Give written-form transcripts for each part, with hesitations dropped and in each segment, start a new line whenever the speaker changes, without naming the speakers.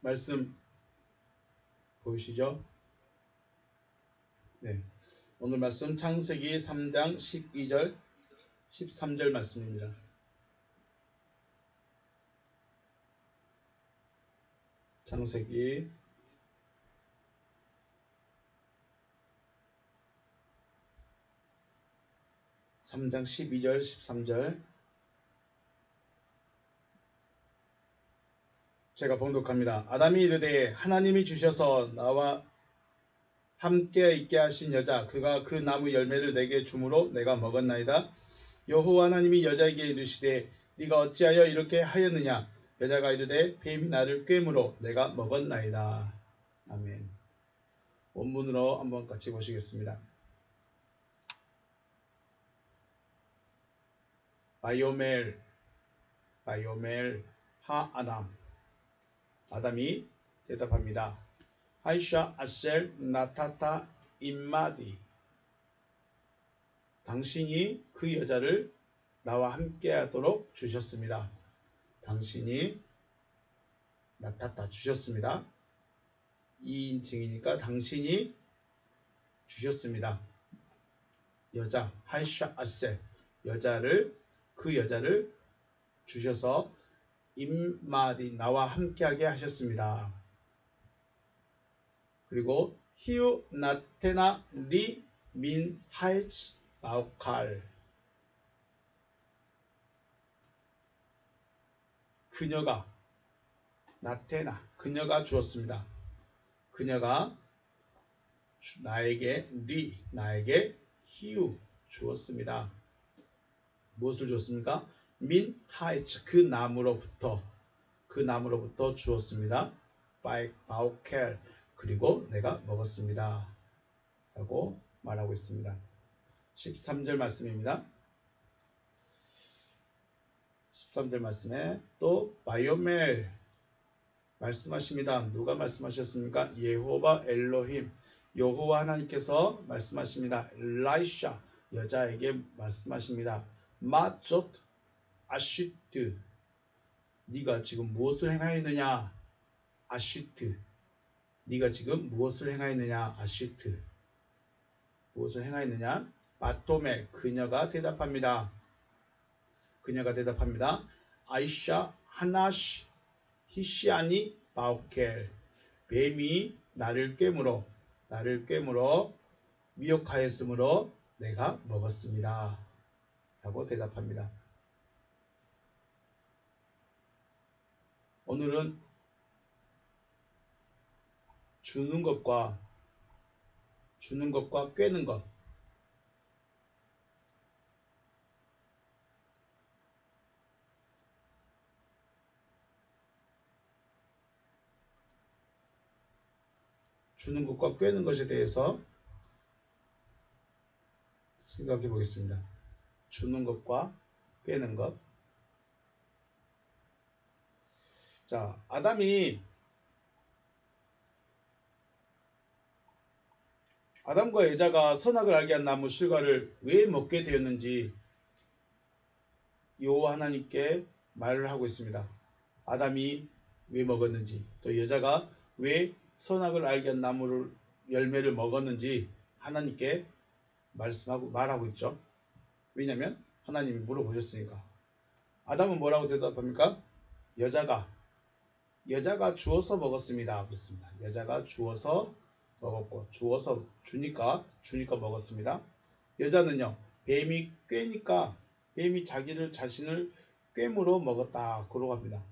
말씀 보이시죠? 네. 오늘 말씀 창세기 3장 12절 13절 말씀입니다. 창세기 3장 12절 13절 제가 봉독합니다. 아담이 이르되 하나님이 주셔서 나와 함께 있게 하신 여자 그가 그 나무 열매를 내게 주므로 내가 먹었나이다. 여호와 하나님이 여자에게 이르시되 네가 어찌하여 이렇게 하였느냐. 여자가 이르되 뱀이 나를 꿰므로 내가 먹었나이다. 아멘. 원문으로 한번 같이 보시겠습니다. 바요멜 하 아담이 대답합니다. 하이샤 아셀 나타타 임마디 당신이 그 여자를 나와 함께 하도록 주셨습니다. 당신이 나타타 주셨습니다. 2인칭이니까 당신이 주셨습니다. 여자 하이샤 아셀 그 여자를 주셔서 임마디 나와 함께하게 하셨습니다. 그리고 히우 나테나 리 민 하이츠 바우칼 그녀가 나테나 그녀가 주었습니다. 그녀가 나에게 히우 주었습니다. 무엇을 주었습니까? 민 하이츠 그 나무로부터 주었습니다. 바우켈 그리고 내가 먹었습니다. 라고 말하고 있습니다. 13절 말씀입니다. 13절 말씀에 또 바요멜 말씀하십니다. 누가 말씀하셨습니까? 예호바 엘로힘 여호와 하나님께서 말씀하십니다. 라이샤 여자에게 말씀하십니다. 마조 아시트 네가 지금 무엇을 행하였느냐. 아시트 네가 지금 무엇을 행하였느냐. 아시트 무엇을 행하였느냐. 바토멜 그녀가 대답합니다. 아이샤 하나시 히시아니 바우켈 뱀이 나를 꿰므로 미혹하였으므로 내가 먹었습니다. 라고 대답합니다. 오늘은 주는 것과 꿰는 것 주는 것과 꿰는 것에 대해서 생각해 보겠습니다. 주는 것과 꿰는 것. 자, 아담과 여자가 선악을 알게 한 나무 실과를 왜 먹게 되었는지 여호와 하나님께 말을 하고 있습니다. 아담이 왜 먹었는지 또 여자가 왜 선악을 알게 한 나무를 열매를 먹었는지 하나님께 말하고 있죠. 왜냐하면 하나님이 물어보셨으니까. 아담은 뭐라고 대답합니까? 여자가 주어서 먹었습니다. 그렇습니다. 여자가 주어서 먹었고 주어서 주니까 먹었습니다. 여자는요. 뱀이 자신을 꿰므로 먹었다. 그러고 합니다.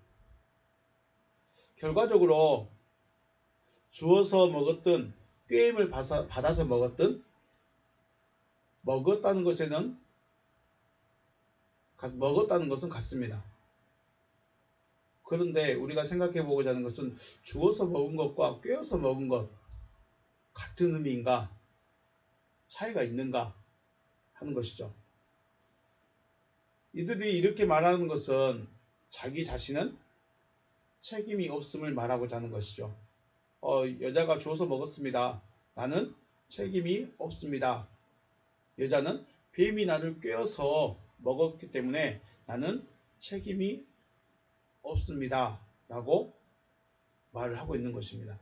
결과적으로 주어서 먹었든 꿰임을 받아서 먹었다는 것은 같습니다. 그런데 우리가 생각해 보고자 하는 것은 주어서 먹은 것과 꿰어서 먹은 것 같은 의미인가? 차이가 있는가? 하는 것이죠. 이들이 이렇게 말하는 것은 자기 자신은 책임이 없음을 말하고자 하는 것이죠. 여자가 주어서 먹었습니다. 나는 책임이 없습니다. 여자는 뱀이 나를 꿰어서 먹었기 때문에 나는 책임이 없습니다. 라고 말을 하고 있는 것입니다.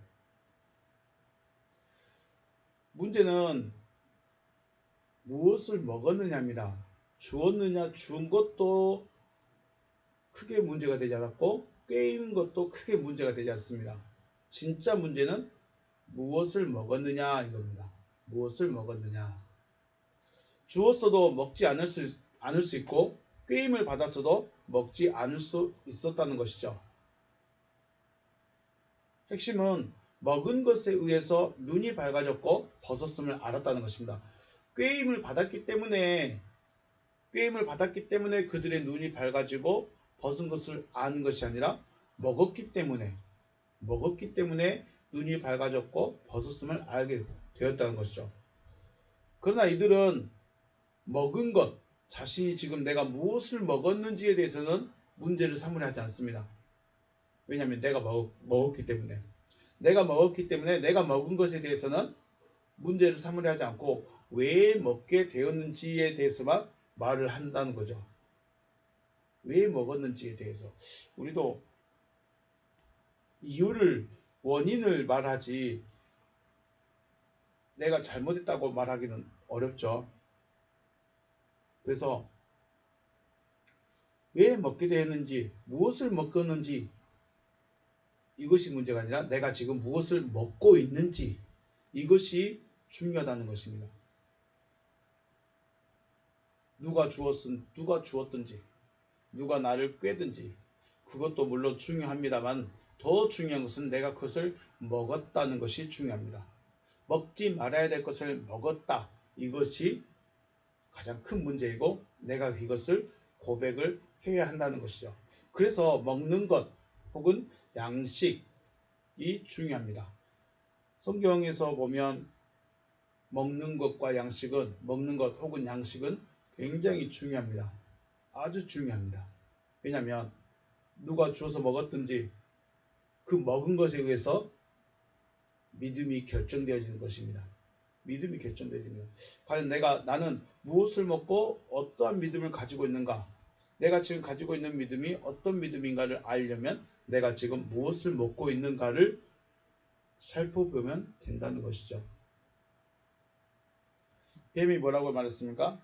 문제는 무엇을 먹었느냐입니다. 주었느냐, 준 것도 크게 문제가 되지 않았고 꿰인 것도 크게 문제가 되지 않습니다. 진짜 문제는 무엇을 먹었느냐 이겁니다. 무엇을 먹었느냐. 주었어도 먹지 않을 수 있고 꾀임을 받았어도 먹지 않을 수 있었다는 것이죠. 핵심은 먹은 것에 의해서 눈이 밝아졌고 벗었음을 알았다는 것입니다. 꾀임을 받았기 때문에 그들의 눈이 밝아지고 벗은 것을 아는 것이 아니라 먹었기 때문에 눈이 밝아졌고 벗었음을 알게 되었다는 것이죠. 그러나 이들은 먹은 것, 자신이 지금 내가 무엇을 먹었는지에 대해서는 문제를 삼으려 하지 않습니다. 왜냐하면 내가 먹었기 때문에 내가 먹은 것에 대해서는 문제를 삼으려 하지 않고 왜 먹게 되었는지에 대해서만 말을 한다는 거죠. 왜 먹었는지에 대해서 우리도 이유를 원인을 말하지 내가 잘못했다고 말하기는 어렵죠. 그래서 왜 먹게 되었는지 무엇을 먹었는지 이것이 문제가 아니라 내가 지금 무엇을 먹고 있는지 이것이 중요하다는 것입니다. 누가 주었든지 누가 나를 꿰든지 그것도 물론 중요합니다만 더 중요한 것은 내가 그것을 먹었다는 것이 중요합니다. 먹지 말아야 될 것을 먹었다. 이것이 가장 큰 문제이고 내가 이것을 고백을 해야 한다는 것이죠. 그래서 먹는 것 혹은 양식이 중요합니다. 성경에서 보면 먹는 것과 양식은 먹는 것 혹은 양식은 굉장히 중요합니다. 아주 중요합니다. 왜냐하면 누가 주어서 먹었든지 그 먹은 것에 의해서 믿음이 결정되어지는 것입니다. 믿음이 결정되어지는 과연 나는 무엇을 먹고 어떠한 믿음을 가지고 있는가? 내가 지금 가지고 있는 믿음이 어떤 믿음인가를 알려면 내가 지금 무엇을 먹고 있는가를 살펴보면 된다는 것이죠. 뱀이 뭐라고 말했습니까?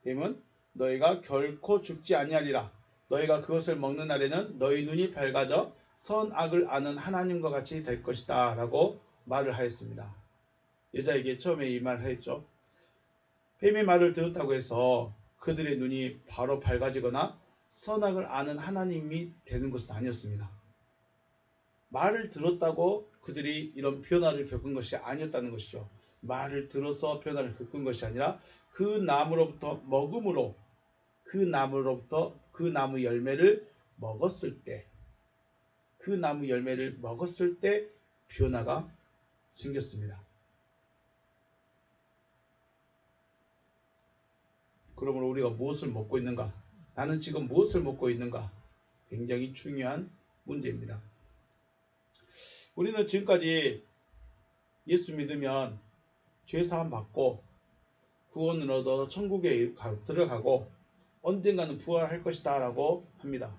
뱀은 너희가 결코 죽지 아니하리라. 너희가 그것을 먹는 날에는 너희 눈이 밝아져 선악을 아는 하나님과 같이 될 것이다 라고 말을 하였습니다. 여자에게 처음에 이 말을 했죠. 뱀의 말을 들었다고 해서 그들의 눈이 바로 밝아지거나 선악을 아는 하나님이 되는 것은 아니었습니다. 말을 들었다고 그들이 이런 변화를 겪은 것이 아니었다는 것이죠. 말을 들어서 변화를 겪은 것이 아니라 그 나무로부터 먹음으로 그 나무 열매를 먹었을 때 변화가 생겼습니다. 그러므로 우리가 무엇을 먹고 있는가? 나는 지금 무엇을 먹고 있는가? 굉장히 중요한 문제입니다. 우리는 지금까지 예수 믿으면 죄사함 받고 구원을 얻어 천국에 들어가고 언젠가는 부활할 것이다 라고 합니다.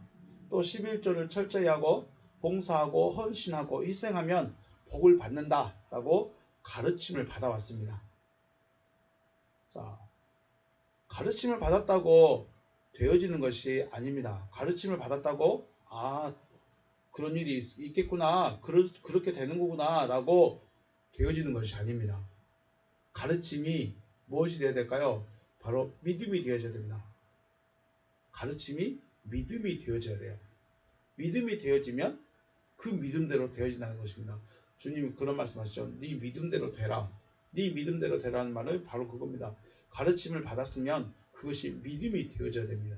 또 11조를 철저히 하고 봉사하고 헌신하고 희생하면 복을 받는다 라고 가르침을 받아왔습니다. 자, 가르침을 받았다고 되어지는 것이 아닙니다. 가르침을 받았다고 그런 일이 있겠구나 그렇게 되는 거구나 라고 되어지는 것이 아닙니다. 가르침이 무엇이 되어야 될까요? 바로 믿음이 되어져야 됩니다. 가르침이 믿음이 되어져야 돼요. 믿음이 되어지면 그 믿음대로 되어진다는 것입니다. 주님이 그런 말씀하시죠. 네 믿음대로 되라. 네 믿음대로 되라는 말은 바로 그겁니다. 가르침을 받았으면 그것이 믿음이 되어져야 됩니다.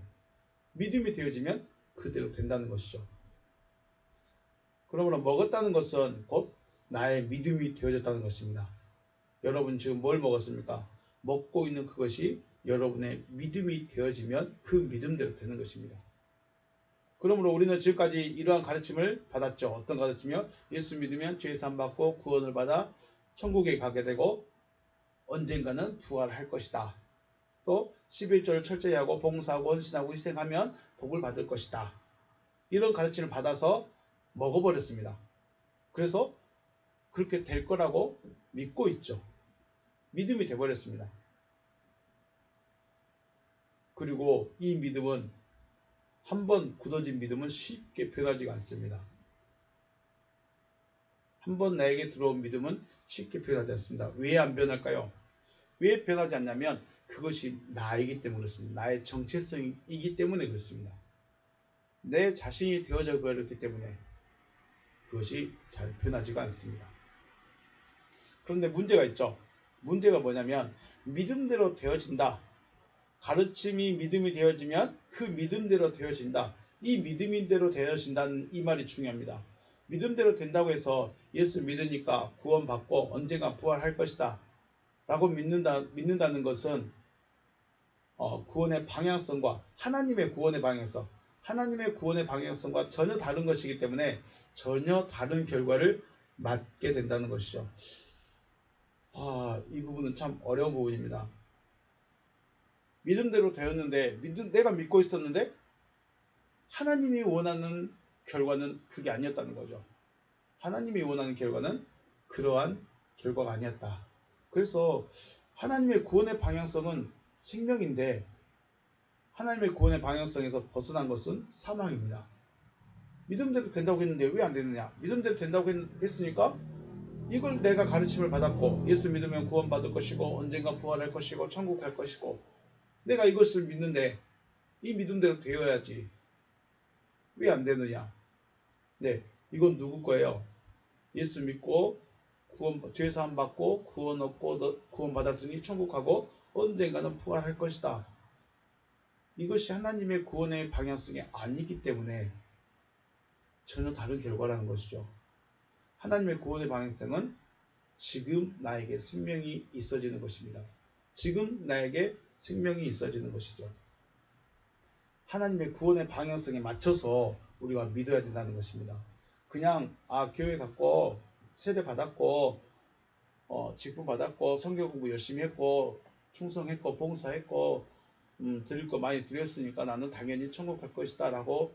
믿음이 되어지면 그대로 된다는 것이죠. 그러므로 먹었다는 것은 곧 나의 믿음이 되어졌다는 것입니다. 여러분 지금 뭘 먹었습니까? 먹고 있는 그것이 여러분의 믿음이 되어지면 그 믿음대로 되는 것입니다. 그러므로 우리는 지금까지 이러한 가르침을 받았죠. 어떤 가르침이요? 예수 믿으면 죄 사함 받고 구원을 받아 천국에 가게 되고 언젠가는 부활할 것이다. 또 11조를 철저히 하고 봉사하고 헌신하고 희생하면 복을 받을 것이다. 이런 가르침을 받아서 먹어버렸습니다. 그래서 그렇게 될 거라고 믿고 있죠. 믿음이 돼버렸습니다. 그리고 이 믿음은 한번 굳어진 믿음은 쉽게 변하지가 않습니다. 한번 나에게 들어온 믿음은 쉽게 변하지 않습니다. 왜 안 변할까요? 왜 변하지 않냐면 그것이 나이기 때문에 그렇습니다. 나의 정체성이기 때문에 그렇습니다. 내 자신이 되어져 버렸기 때문에 그것이 잘 변하지가 않습니다. 그런데 문제가 있죠. 문제가 뭐냐면 믿음대로 되어진다. 가르침이 믿음이 되어지면 그 믿음대로 되어진다. 이 믿음대로 되어진다는 이 말이 중요합니다. 믿음대로 된다고 해서 예수 믿으니까 구원받고 언젠가 부활할 것이다 라고 믿는다는 것은 구원의 방향성과 하나님의 구원의 방향성과 전혀 다른 것이기 때문에 전혀 다른 결과를 맞게 된다는 것이죠. 이 부분은 참 어려운 부분입니다. 믿음대로 되었는데 내가 믿고 있었는데 하나님이 원하는 결과는 그게 아니었다는 거죠. 하나님이 원하는 결과는 그러한 결과가 아니었다. 그래서 하나님의 구원의 방향성은 생명인데 하나님의 구원의 방향성에서 벗어난 것은 사망입니다. 믿음대로 된다고 했는데 왜 안 되느냐? 믿음대로 된다고 했으니까 이걸 내가 가르침을 받았고 예수 믿으면 구원받을 것이고 언젠가 부활할 것이고 천국 갈 것이고 내가 이것을 믿는데 이 믿음대로 되어야지. 왜 안 되느냐? 네, 이건 누구 거예요? 예수 믿고 죄사함 받고 구원 얻고 구원 받았으니 천국 가고 언젠가는 부활할 것이다. 이것이 하나님의 구원의 방향성이 아니기 때문에 전혀 다른 결과라는 것이죠. 하나님의 구원의 방향성은 지금 나에게 생명이 있어지는 것입니다. 지금 나에게 생명이 있어지는 것이죠. 하나님의 구원의 방향성에 맞춰서 우리가 믿어야 된다는 것입니다. 그냥 교회 갔고 세례 받았고 직분 받았고 성경 공부 열심히 했고 충성했고 봉사했고 드릴 거 많이 드렸으니까 나는 당연히 천국 갈 것이다 라고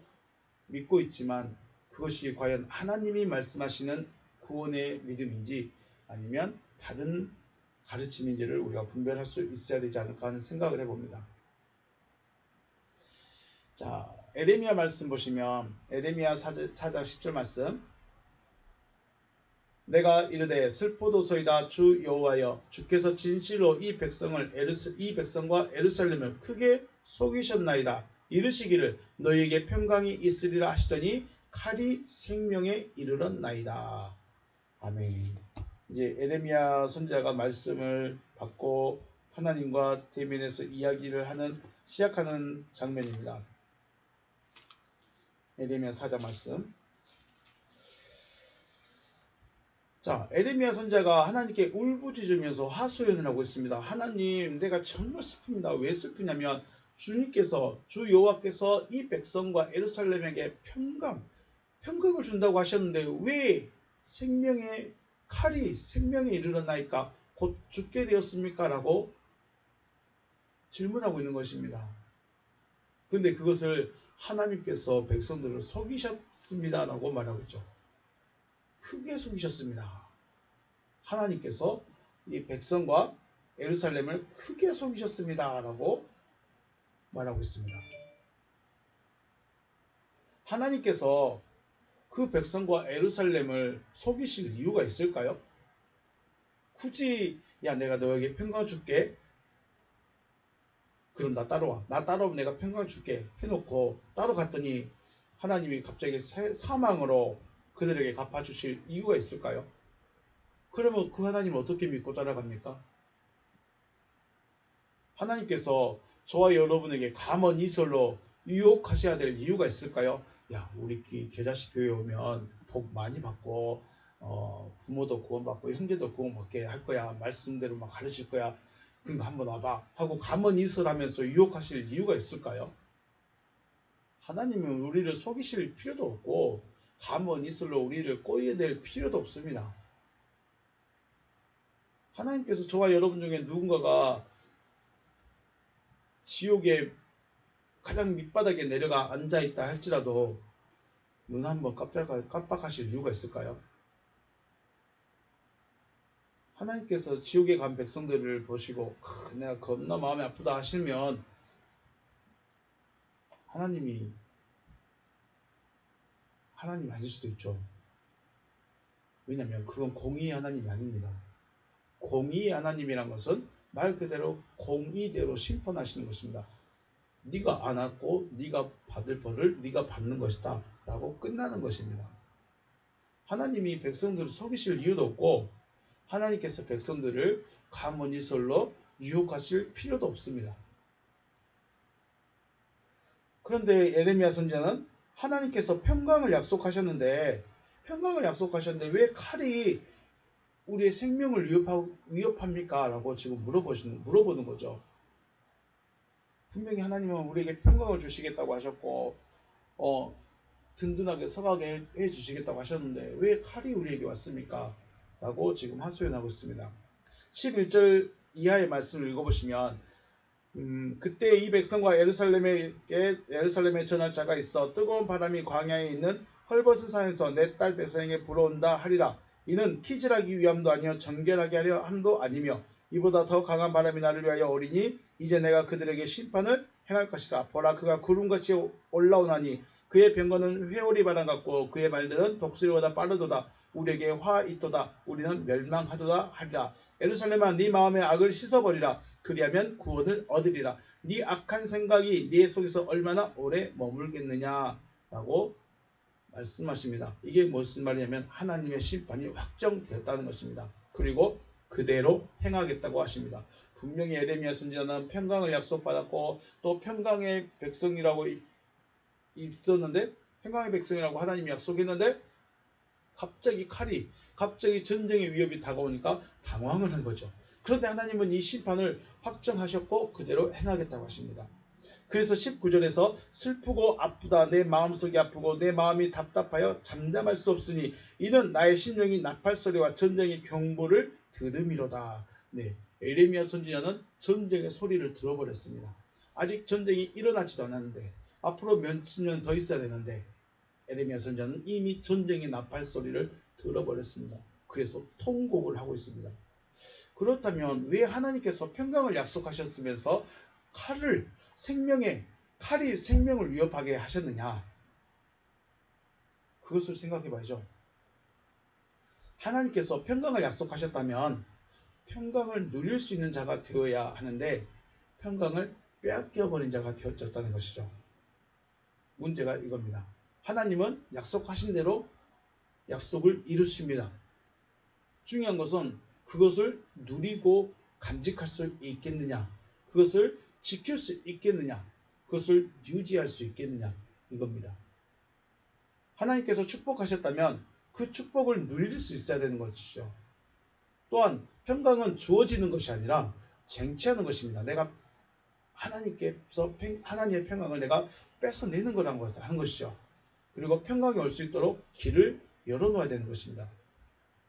믿고 있지만 그것이 과연 하나님이 말씀하시는 구원의 믿음인지 아니면 다른 가르침인지를 우리가 분별할 수 있어야 되지 않을까 하는 생각을 해봅니다. 자, 에레미야 말씀 보시면 에레미야 4장 10절 말씀 내가 이르되 슬프도소이다 주 여호와여 주께서 진실로 이 백성과 에루살렘을 크게 속이셨나이다. 이르시기를 너희에게 평강이 있으리라 하시더니 칼이 생명에 이르렀나이다. 아멘. 이제 에레미야 선지자가 말씀을 받고 하나님과 대면해서 이야기를 시작하는 장면입니다. 에레미야 4장 말씀. 자, 에레미야 선지자가 하나님께 울부짖으면서 하소연을 하고 있습니다. 하나님, 내가 정말 슬픕니다. 왜 슬프냐면 주님께서 주 여호와께서 이 백성과 에루살렘에게 평강을 준다고 하셨는데 왜 생명의 칼이 생명에 이르렀나이까 곧 죽게 되었습니까? 라고 질문하고 있는 것입니다. 그런데 그것을 하나님께서 백성들을 속이셨습니다 라고 말하고 있죠. 크게 속이셨습니다. 하나님께서 이 백성과 예루살렘을 크게 속이셨습니다 라고 말하고 있습니다. 하나님께서 그 백성과 예루살렘을 속이실 이유가 있을까요? 굳이 내가 너에게 평강 줄게. 그럼 나 따라와. 나 따라오면 내가 평강 줄게 해놓고 따로 갔더니 하나님이 갑자기 사망으로 그들에게 갚아주실 이유가 있을까요? 그러면 그 하나님을 어떻게 믿고 따라갑니까? 하나님께서 저와 여러분에게 감언 이설로 유혹하셔야 될 이유가 있을까요? 우리 계자식 교회 오면 복 많이 받고 부모도 구원받고 형제도 구원받게 할 거야. 말씀대로 막 가르칠 거야. 그러니까 한번 와봐 하고 감언 이설하면서 유혹하실 이유가 있을까요? 하나님은 우리를 속이실 필요도 없고 감언 이설로 우리를 꼬여낼 필요도 없습니다. 하나님께서 저와 여러분 중에 누군가가 지옥의 가장 밑바닥에 내려가 앉아있다 할지라도 눈 한번 깜빡하실 이유가 있을까요? 하나님께서 지옥에 간 백성들을 보시고 내가 겁나 마음이 아프다 하시면 하나님이 아닐 수도 있죠. 왜냐하면 그건 공의의 하나님이 아닙니다. 공의의 하나님이란 것은 말 그대로 공의대로 심판하시는 것입니다. 네가 안 왔고 네가 받을 벌을 네가 받는 것이다 라고 끝나는 것입니다. 하나님이 백성들을 속이실 이유도 없고 하나님께서 백성들을 가문이설로 유혹하실 필요도 없습니다. 그런데 예레미야 선지자는 하나님께서 평강을 약속하셨는데 왜 칼이 우리의 생명을 위협합니까? 라고 지금 물어보는 거죠. 분명히 하나님은 우리에게 평강을 주시겠다고 하셨고 든든하게 서가게 해주시겠다고 하셨는데 왜 칼이 우리에게 왔습니까? 라고 지금 하소연하고 있습니다. 11절 이하의 말씀을 읽어보시면 그때 이 백성과 예루살렘에 전할 자가 있어 뜨거운 바람이 광야에 있는 헐벗은 산에서 내 딸 백성에게 불어온다 하리라. 이는 키질하기 위함도 아니요 정결하게 하려 함도 아니며 이보다 더 강한 바람이 나를 위하여 오리니 이제 내가 그들에게 심판을 행할 것이라. 보라 그가 구름같이 올라오나니 그의 병거는 회오리 바람 같고 그의 말들은 독수리보다 빠르도다. 우리에게 화 있도다. 우리는 멸망하도다 하리라. 예루살렘아 네 마음의 악을 씻어버리라. 그리하면 구원을 얻으리라. 네 악한 생각이 네 속에서 얼마나 오래 머물겠느냐 라고 말씀하십니다. 이게 무슨 말이냐면 하나님의 심판이 확정되었다는 것입니다. 그리고 그대로 행하겠다고 하십니다. 분명히 예레미야 선지자는 평강을 약속받았고 또 평강의 백성이라고 있었는데 평강의 백성이라고 하나님이 약속했는데 갑자기 전쟁의 위협이 다가오니까 당황을 한 거죠. 그런데 하나님은 이 심판을 확정하셨고 그대로 행하겠다고 하십니다. 그래서 19절에서 슬프고 아프다 내 마음속이 아프고 내 마음이 답답하여 잠잠할 수 없으니 이는 나의 심령이 나팔소리와 전쟁의 경보를 들음이로다. 네, 예레미야 선지자는 전쟁의 소리를 들어버렸습니다. 아직 전쟁이 일어나지도 않았는데 앞으로 몇십 년 더 있어야 되는데 예레미야 선지자는 이미 전쟁의 나팔소리를 들어버렸습니다. 그래서 통곡을 하고 있습니다. 그렇다면 왜 하나님께서 평강을 약속하셨으면서 칼이 생명을 위협하게 하셨느냐? 그것을 생각해 봐야죠. 하나님께서 평강을 약속하셨다면 평강을 누릴 수 있는 자가 되어야 하는데 평강을 빼앗겨버린 자가 되어졌다는 것이죠. 문제가 이겁니다. 하나님은 약속하신 대로 약속을 이루십니다. 중요한 것은 그것을 누리고 간직할 수 있겠느냐, 그것을 지킬 수 있겠느냐, 그것을 유지할 수 있겠느냐 이겁니다. 하나님께서 축복하셨다면 그 축복을 누릴 수 있어야 되는 것이죠. 또한 평강은 주어지는 것이 아니라 쟁취하는 것입니다. 내가 하나님의 평강을 내가 뺏어내는 거라는 것이죠. 그리고 평강이 올 수 있도록 길을 열어놓아야 되는 것입니다.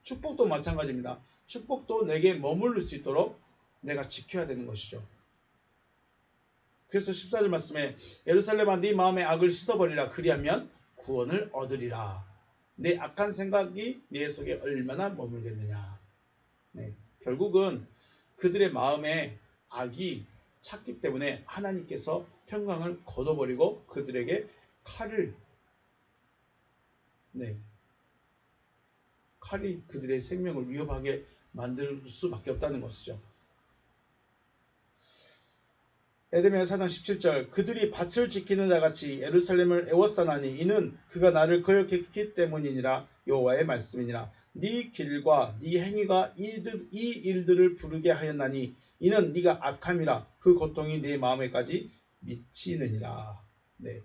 축복도 마찬가지입니다. 축복도 내게 머무를 수 있도록 내가 지켜야 되는 것이죠. 그래서 14절 말씀에 예루살렘아 네 마음의 악을 씻어버리라. 그리하면 구원을 얻으리라. 내 악한 생각이 네 속에 얼마나 머물겠느냐. 네, 결국은 그들의 마음에 악이 찼기 때문에 하나님께서 평강을 걷어버리고 그들에게 칼이 그들의 생명을 위협하게 만들 수밖에 없다는 것이죠. 예레미야 4장 17절 그들이 밭을 지키는 자같이 예루살렘을 애워싸나니 이는 그가 나를 거역했기 때문이니라. 여호와의 말씀이니라. 네 길과 네 행위가 이 일들을 부르게 하였나니 이는 네가 악함이라. 그 고통이 네 마음에까지 미치느니라. 네,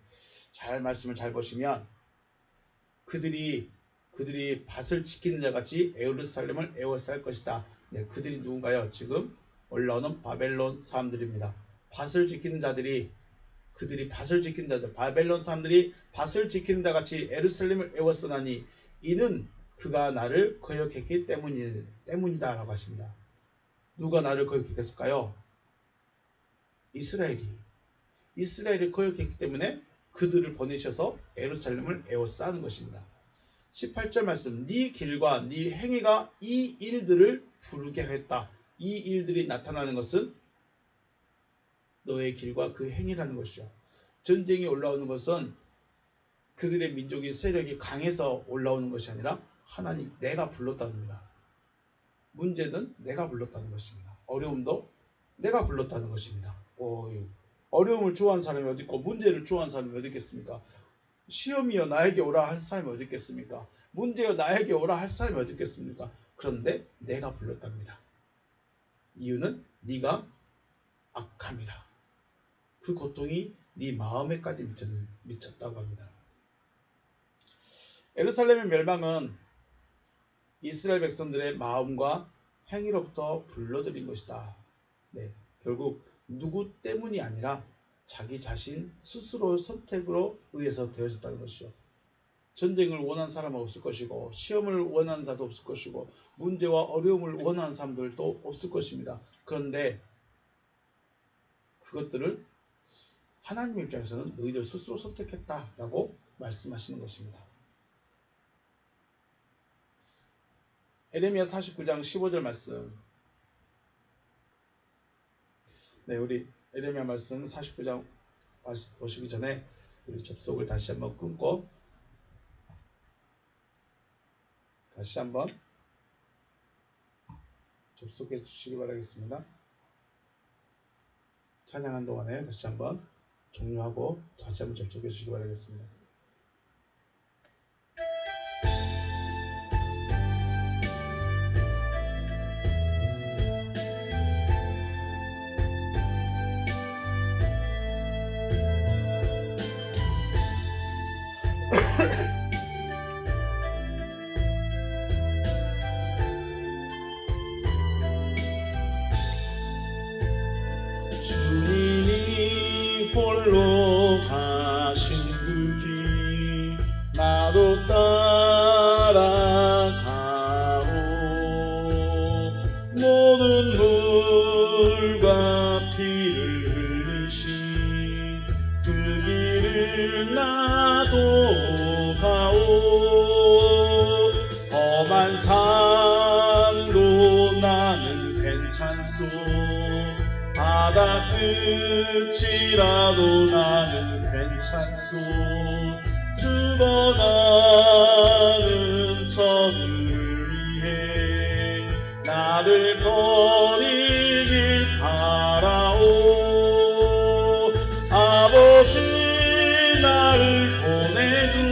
말씀을 잘 보시면 그들이 밭을 지키는 자같이 예루살렘을 애워쌀 것이다. 네, 그들이 누군가요? 지금 올라오는 바벨론 사람들입니다. 그들이 밭을 지키는 자들, 바벨론 사람들이 밭을 지키는 자같이 예루살렘을 애워싸나니 이는 그가 나를 거역했기 때문이다 라고 하십니다. 누가 나를 거역했을까요? 이스라엘이 거역했기 때문에 그들을 보내셔서 예루살렘을 에워싸는 것입니다. 18절 말씀, 네 길과 네 행위가 이 일들을 부르게 했다. 이 일들이 나타나는 것은 너의 길과 그 행위라는 것이죠. 전쟁이 올라오는 것은 그들의 민족의 세력이 강해서 올라오는 것이 아니라 하나님, 내가 불렀다는 겁니다. 문제는 내가 불렀다는 것입니다. 어려움도 내가 불렀다는 것입니다. 어려움을 좋아하는 사람이 어디 있고 문제를 좋아하는 사람이 어디 있겠습니까? 시험이여 나에게 오라 할 사람이 어디 있겠습니까? 문제여 나에게 오라 할 사람이 어디 있겠습니까? 그런데 내가 불렀답니다. 이유는 네가 악함이라. 그 고통이 네 마음에까지 미쳤다고 합니다. 예루살렘의 멸망은 이스라엘 백성들의 마음과 행위로부터 불러들인 것이다. 결국 누구 때문이 아니라 자기 자신 스스로 선택으로 의해서 되어졌다는 것이죠. 전쟁을 원하는 사람은 없을 것이고 시험을 원하는 자도 없을 것이고 문제와 어려움을 원하는 사람들도 없을 것입니다. 그런데 그것들을 하나님 입장에서는 너희들 스스로 선택했다라고 말씀하시는 것입니다. 에레미야 49장 15절 말씀. 우리 에레미야 말씀 49장 보시기 전에 우리 접속을 다시 한번 끊고 다시 한번 접속해 주시기 바라겠습니다. 찬양한 동안에 다시 한번 종료하고 다시 한번 접속해 주시기 바라겠습니다. 홀로 가신 그 길 나도 따라가오. 모든 물과 피를 흘리신 그 길을 나도 가오. 험한 산도 나는 괜찮소. 바다 끝이라도 나는 괜찮소. 죽어가는 저들을 위해 나를 버리길 바라오. 아버지 나를 보내주오.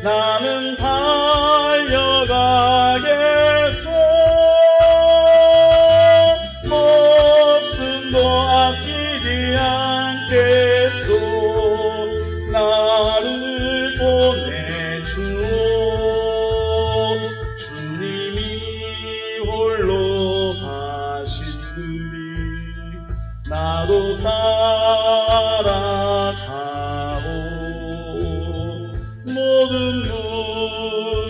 나는 달려가겠소. 아끼지 않겠소. 나를 보내주오. 주님이 홀로 가신 그 길 나도 따라가오. 모든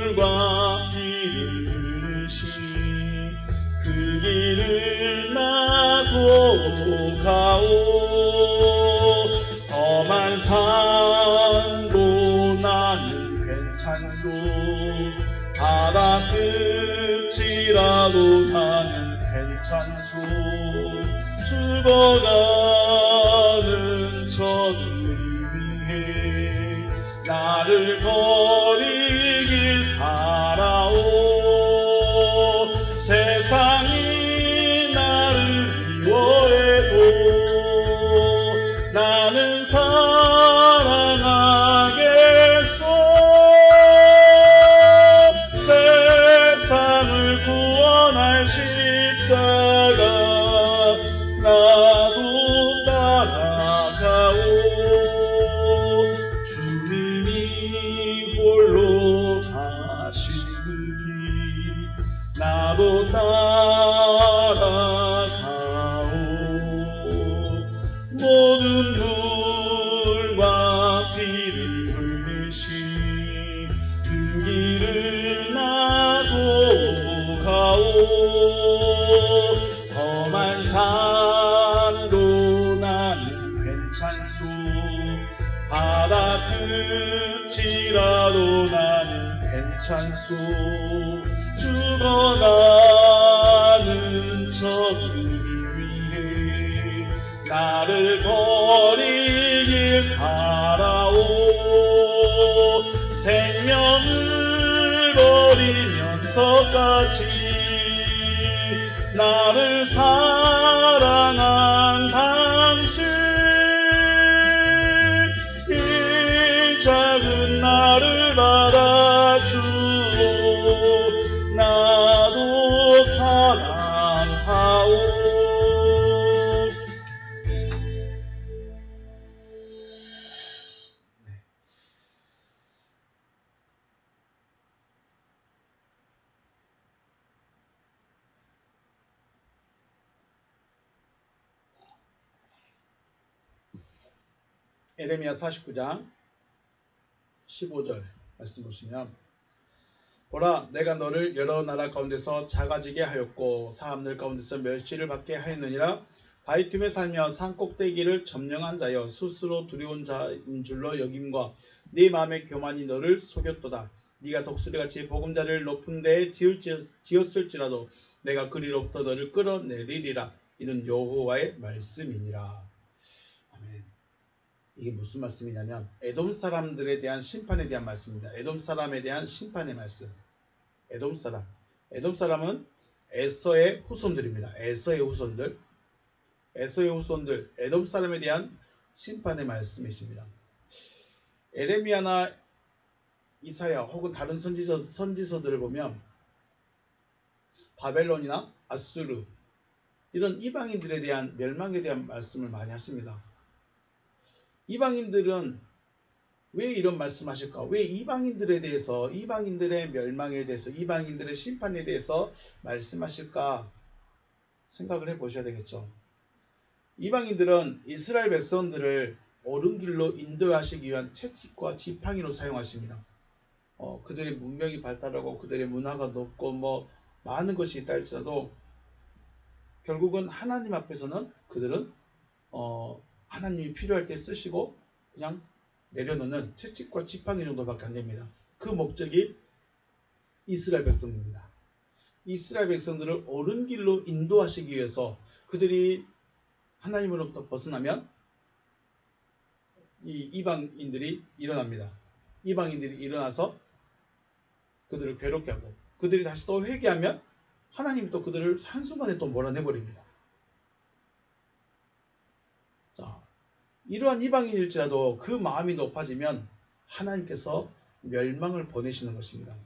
물과 피를 흘리신 그 길을 나도 가오. 험한 산도 나는 괜찮소. 바다 끝이라도 나는 괜찮소. 죽어가는 저들을 위해 나를 버리길 바라오. 세상이 나를 미워해도 나는 사랑하겠소. 세상을 구원할 십자가 나도 따라가오. 주님이 홀로 가시 찬수 죽어가는 저들을 위해 나를 버리길 바라오. 생명을 버리면서까지 나를 사랑한 당신, 이 작은 나를 알아주오. 나도 사랑하오. 에레미야 49장 15절 말씀 보시면, 보라, 내가 너를 여러 나라 가운데서 작아지게 하였고 사람들 가운데서 멸시를 받게 하였느니라. 바위 틈에 살며 산 꼭대기를 점령한 자여, 스스로 두려운 자인 줄로 여김과 네 마음의 교만이 너를 속였도다. 네가 독수리같이 보금자리를 높은 데에 지었을지라도 내가 그리로부터 너를 끌어내리리라. 이는 여호와의 말씀이니라. 아멘. 이게 무슨 말씀이냐면 에돔 사람들에 대한 심판에 대한 말씀입니다. 에돔 사람에 대한 심판의 말씀. 에돔 사람은 에서의 후손들입니다. 에서의 후손들, 에돔 사람에 대한 심판의 말씀이십니다. 에레미야나 이사야 혹은 다른 선지서들을 보면 바벨론이나 아수르, 이런 이방인들에 대한 멸망에 대한 말씀을 많이 하십니다. 이방인들은 왜 이런 말씀하실까? 왜 이방인들에 대해서, 이방인들의 멸망에 대해서, 이방인들의 심판에 대해서 말씀하실까? 생각을 해보셔야 되겠죠. 이방인들은 이스라엘 백성들을 옳은 길로 인도하시기 위한 채찍과 지팡이로 사용하십니다. 그들의 문명이 발달하고 그들의 문화가 높고 많은 것이 있다 할지라도 결국은 하나님 앞에서는 그들은 하나님이 필요할 때 쓰시고 그냥 내려놓는 채찍과 지팡이 정도밖에 안 됩니다. 그 목적이 이스라엘 백성입니다. 이스라엘 백성들을 옳은 길로 인도하시기 위해서 그들이 하나님으로부터 벗어나면 이 이방인들이 일어납니다. 이방인들이 일어나서 그들을 괴롭게 하고, 그들이 다시 또 회개하면 하나님이 또 그들을 한순간에 또 몰아내버립니다. 자, 이러한 이방인일지라도 그 마음이 높아지면 하나님께서 멸망을 보내시는 것입니다.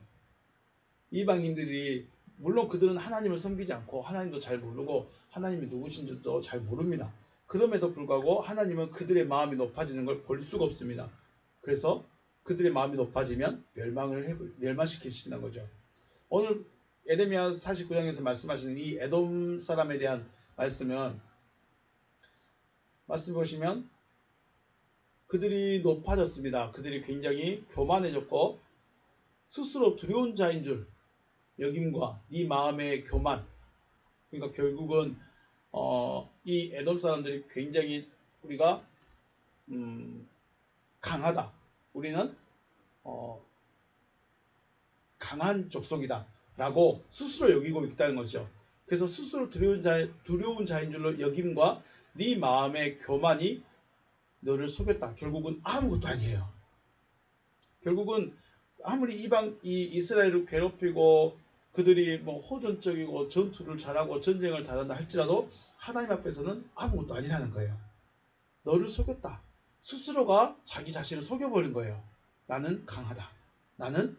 이방인들이 물론 그들은 하나님을 섬기지 않고 하나님도 잘 모르고 하나님이 누구신지도 잘 모릅니다. 그럼에도 불구하고 하나님은 그들의 마음이 높아지는 걸 볼 수가 없습니다. 그래서 그들의 마음이 높아지면 멸망시키시는 거죠. 오늘 에레미야 49장에서 말씀하시는 이 에돔 사람에 대한 말씀은, 말씀 보시면 그들이 높아졌습니다. 그들이 굉장히 교만해졌고 스스로 두려운 자인 줄 여김과 네 마음의 교만. 그러니까 결국은 이 에돔 사람들이 굉장히 우리가 강하다. 우리는 강한 족속이다 라고 스스로 여기고 있다는 것이죠. 그래서 스스로 두려운 자인 줄로 여김과 네 마음의 교만이 너를 속였다. 결국은 아무것도 아니에요. 결국은 아무리 이 이스라엘을 괴롭히고 그들이 호전적이고 전투를 잘하고 전쟁을 잘한다 할지라도 하나님 앞에서는 아무것도 아니라는 거예요. 너를 속였다. 스스로가 자기 자신을 속여버린 거예요. 나는 강하다. 나는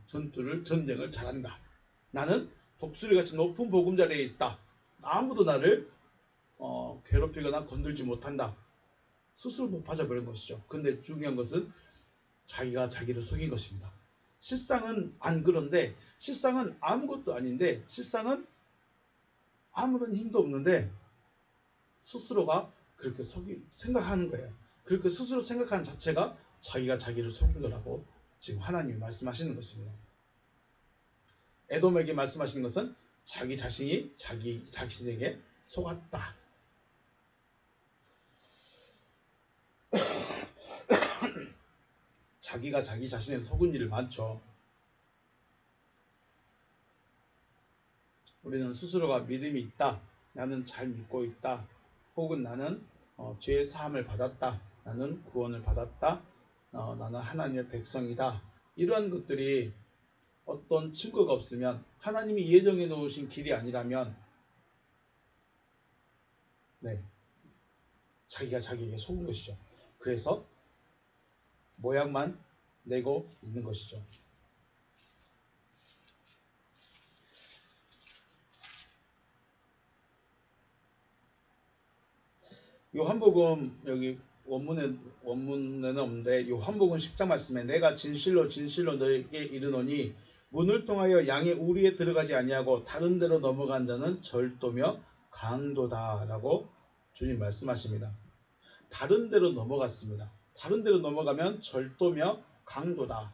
전쟁을 잘한다. 나는 독수리같이 높은 보금자리에 있다. 아무도 나를 괴롭히거나 건들지 못한다. 스스로 높아져 버린 것이죠. 근데 중요한 것은 자기가 자기를 속인 것입니다. 실상은 안 그런데, 실상은 아무것도 아닌데, 실상은 아무런 힘도 없는데 스스로가 그렇게 생각하는 거예요. 그렇게 스스로 생각하는 자체가 자기가 자기를 속인 거라고 지금 하나님이 말씀하시는 것입니다. 에돔에게 말씀하시는 것은 자기 자신이 자기 자신에게 속았다. 자기가 자기 자신에 속은 일을 많죠. 우리는 스스로가 믿음이 있다. 나는 잘 믿고 있다. 혹은 나는 죄의 사함을 받았다. 나는 구원을 받았다. 나는 하나님의 백성이다. 이러한 것들이 어떤 증거가 없으면, 하나님이 예정해 놓으신 길이 아니라면 자기가 자기에게 속은 것이죠. 그래서 모양만 내고 있는 것이죠. 요한복음 여기 원문에는 없는데, 요한복음 10장 말씀에 내가 진실로 진실로 너에게 이르노니 문을 통하여 양의 우리에 들어가지 아니하고 다른 데로 넘어간 자는 절도며 강도다라고 주님 말씀하십니다. 다른 데로 넘어갔습니다. 다른 데로 넘어가면 절도며 강도다.